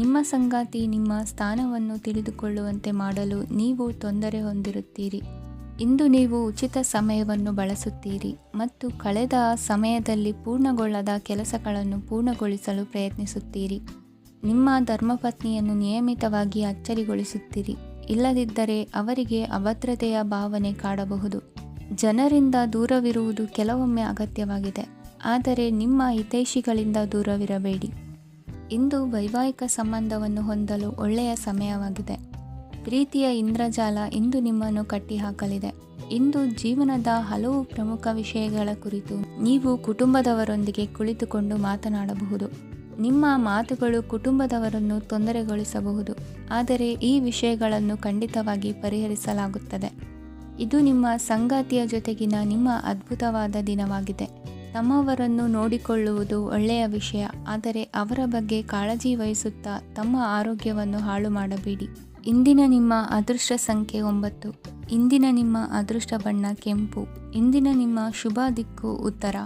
ನಿಮ್ಮ ಸಂಗಾತಿ ನಿಮ್ಮ ಸ್ಥಾನವನ್ನು ತಿಳಿದುಕೊಳ್ಳುವಂತೆ ಮಾಡಲು ನೀವು ತೊಂದರೆ ಹೊಂದಿರುತ್ತೀರಿ. ಇಂದು ನೀವು ಉಚಿತ ಸಮಯವನ್ನು ಬಳಸುತ್ತೀರಿ ಮತ್ತು ಕಳೆದ ಸಮಯದಲ್ಲಿ ಪೂರ್ಣಗೊಳ್ಳದ ಕೆಲಸಗಳನ್ನು ಪೂರ್ಣಗೊಳಿಸಲು ಪ್ರಯತ್ನಿಸುತ್ತೀರಿ. ನಿಮ್ಮ ಧರ್ಮಪತ್ನಿಯನ್ನು ನಿಯಮಿತವಾಗಿ ಅಚ್ಚರಿಗೊಳಿಸುತ್ತೀರಿ, ಇಲ್ಲದಿದ್ದರೆ ಅವರಿಗೆ ಅಭದ್ರತೆಯ ಭಾವನೆ ಕಾಡಬಹುದು. ಜನರಿಂದ ದೂರವಿರುವುದು ಕೆಲವೊಮ್ಮೆ ಅಗತ್ಯವಾಗಿದೆ, ಆದರೆ ನಿಮ್ಮ ಹಿತೈಷಿಗಳಿಂದ ದೂರವಿರಬೇಡಿ. ಇಂದು ವೈವಾಹಿಕ ಸಂಬಂಧವನ್ನು ಹೊಂದಲು ಒಳ್ಳೆಯ ಸಮಯವಾಗಿದೆ. ಪ್ರೀತಿಯ ಇಂದ್ರಜಾಲ ಇಂದು ನಿಮ್ಮನ್ನು ಕಟ್ಟಿಹಾಕಲಿದೆ. ಇಂದು ಜೀವನದ ಹಲವು ಪ್ರಮುಖ ವಿಷಯಗಳ ಕುರಿತು ನೀವು ಕುಟುಂಬದವರೊಂದಿಗೆ ಕುಳಿತುಕೊಂಡು ಮಾತನಾಡಬಹುದು. ನಿಮ್ಮ ಮಾತುಗಳು ಕುಟುಂಬದವರನ್ನು ತೊಂದರೆಗೊಳಿಸಬಹುದು, ಆದರೆ ಈ ವಿಷಯಗಳನ್ನು ಖಂಡಿತವಾಗಿ ಪರಿಹರಿಸಲಾಗುತ್ತದೆ. ಇದು ನಿಮ್ಮ ಸಂಗಾತಿಯ ಜೊತೆಗಿನ ನಿಮ್ಮ ಅದ್ಭುತವಾದ ದಿನವಾಗಿದೆ. ತಮ್ಮವರನ್ನು ನೋಡಿಕೊಳ್ಳುವುದು ಒಳ್ಳೆಯ ವಿಷಯ, ಆದರೆ ಅವರ ಬಗ್ಗೆ ಕಾಳಜಿ ವಹಿಸುತ್ತಾ ತಮ್ಮ ಆರೋಗ್ಯವನ್ನು ಹಾಳು ಮಾಡಬೇಡಿ. ಇಂದಿನ ನಿಮ್ಮ ಅದೃಷ್ಟ ಸಂಖ್ಯೆ 9. ಇಂದಿನ ನಿಮ್ಮ ಅದೃಷ್ಟ ಬಣ್ಣ ಕೆಂಪು. ಇಂದಿನ ನಿಮ್ಮ ಶುಭ ದಿಕ್ಕು ಉತ್ತರ.